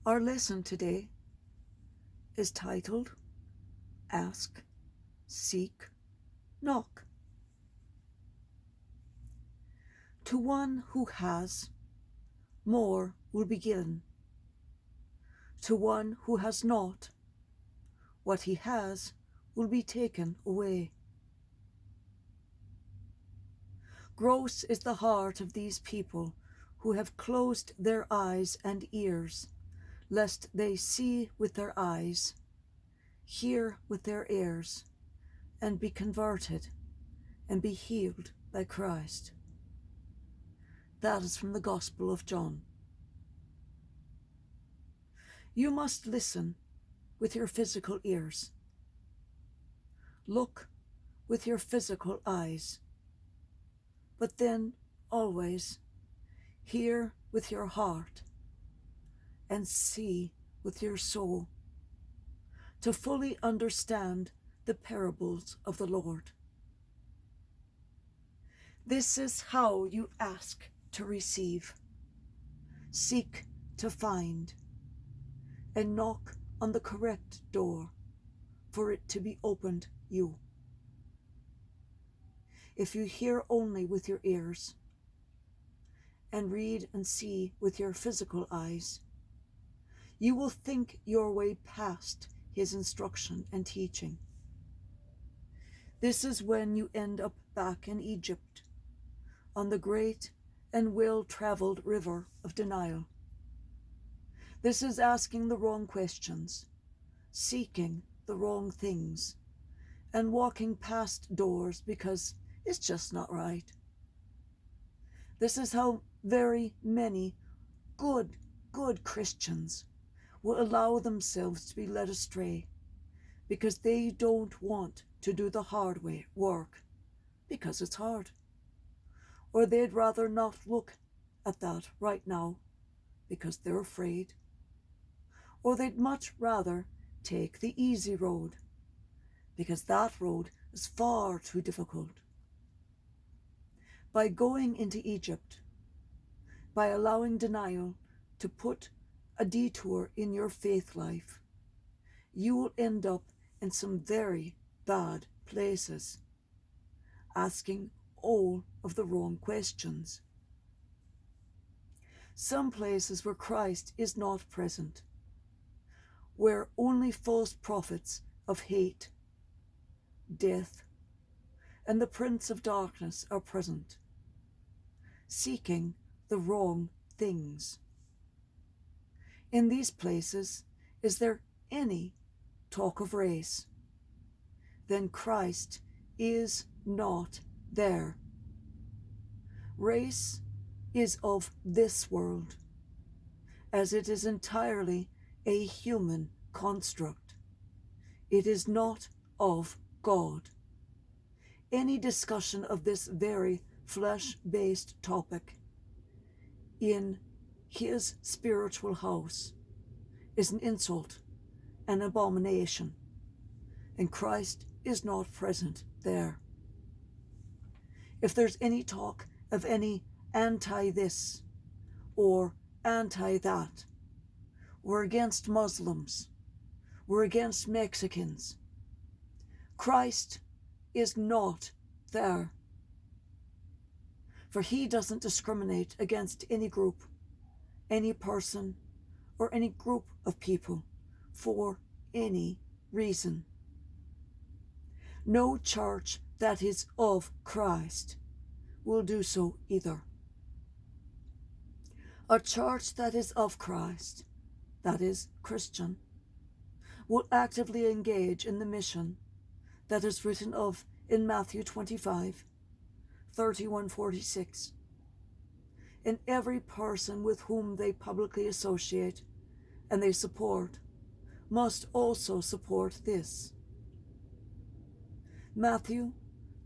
Our lesson today is titled Ask, Seek, Knock. To one who has, more will be given. To one who has not, what he has will be taken away. Gross is the heart of these people who have closed their eyes and ears, lest they see with their eyes, hear with their ears, and be converted and be healed by Christ. That is from the Gospel of John. You must listen with your physical ears. Look with your physical eyes. But then, always, hear with your heart and see with your soul to fully understand the parables of the Lord. This is how you ask to receive, seek to find, and knock on the correct door for it to be opened you. If you hear only with your ears and read and see with your physical eyes, you will think your way past his instruction and teaching. This is when you end up back in Egypt, on the great and well-traveled river of denial. This is asking the wrong questions, seeking the wrong things, and walking past doors because it's just not right. This is how very many good Christians will allow themselves to be led astray because they don't want to do the hard work because it's hard. Or they'd rather not look at that right now because they're afraid. Or they'd much rather take the easy road because that road is far too difficult. By going into Egypt, by allowing denial to put a detour in your faith life, you will end up in some very bad places, asking all of the wrong questions. Some places where Christ is not present, where only false prophets of hate, death, and the prince of darkness are present, seeking the wrong things. In these places, is there any talk of race? Then Christ is not there. Race is of this world, as it is entirely a human construct. It is not of God. Any discussion of this very flesh-based topic in his spiritual house is an insult, an abomination, and Christ is not present there. If there's any talk of any anti-this or anti-that, we're against Muslims, we're against Mexicans, Christ is not there. For he doesn't discriminate against any group, any person, or any group of people for any reason. No church that is of Christ will do so either. A church that is of Christ, that is Christian, will actively engage in the mission that is written of in Matthew 25, 31-46. And every person with whom they publicly associate and they support must also support this. Matthew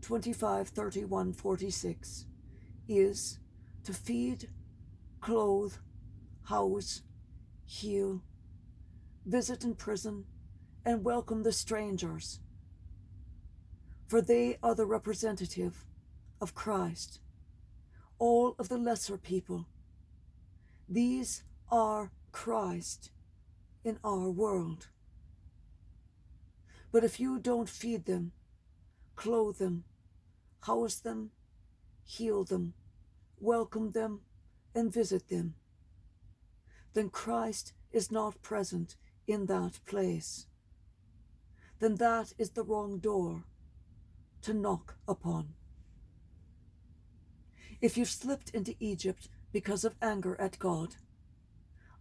25, 31-46 is to feed, clothe, house, heal, visit in prison, and welcome the strangers, for they are the representative of Christ. All of the lesser people, these are Christ in our world. But if you don't feed them, clothe them, house them, heal them, welcome them, and visit them, then Christ is not present in that place. Then that is the wrong door to knock upon. If you've slipped into Egypt because of anger at God,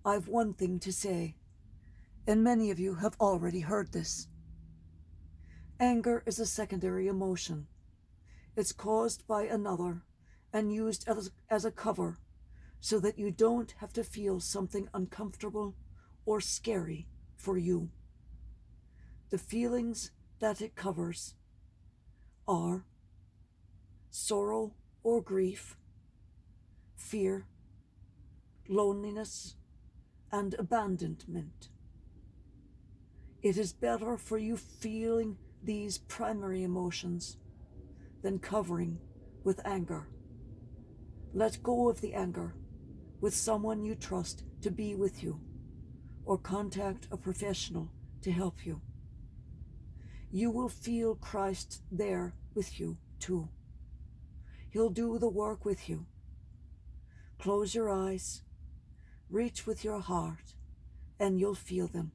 I've one thing to say, and many of you have already heard this. Anger is a secondary emotion. It's caused by another and used as a cover so that you don't have to feel something uncomfortable or scary for you. The feelings that it covers are sorrow or grief, fear, loneliness, and abandonment. It is better for you feeling these primary emotions than covering with anger. Let go of the anger with someone you trust to be with you, or contact a professional to help you. You will feel Christ there with you too. He'll do the work with you. Close your eyes, reach with your heart, and you'll feel them,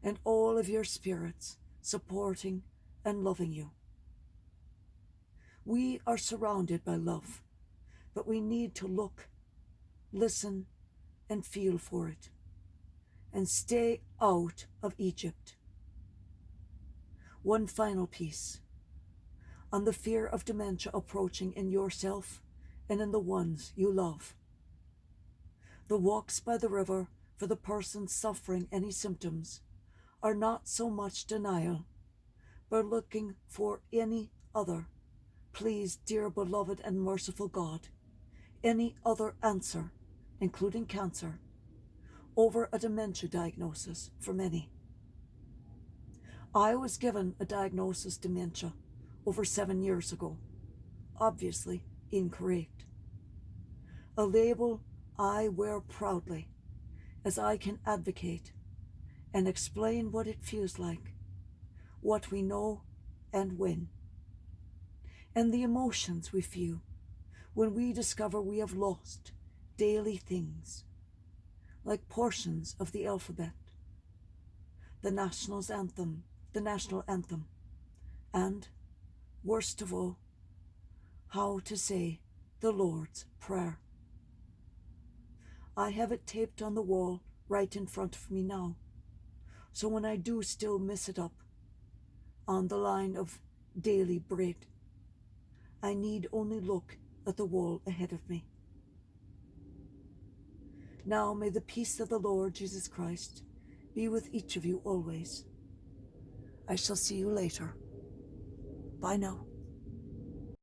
and all of your spirits supporting and loving you. We are surrounded by love, but we need to look, listen, and feel for it, and stay out of Egypt. One final piece on the fear of dementia approaching in yourself and in the ones you love. The walks by the river for the person suffering any symptoms are not so much denial, but looking for any other, please, dear beloved and merciful God, any other answer, including cancer, over a dementia diagnosis for many. I was given a diagnosis dementia over 7 years ago, obviously incorrect. A label I wear proudly, as I can advocate and explain what it feels like, what we know and when, and the emotions we feel when we discover we have lost daily things, like portions of the alphabet, the national anthem, and, worst of all, how to say the Lord's Prayer. I have it taped on the wall right in front of me now, so when I do still miss it up on the line of daily bread, I need only look at the wall ahead of me. Now may the peace of the Lord Jesus Christ be with each of you always. I shall see you later. Bye now.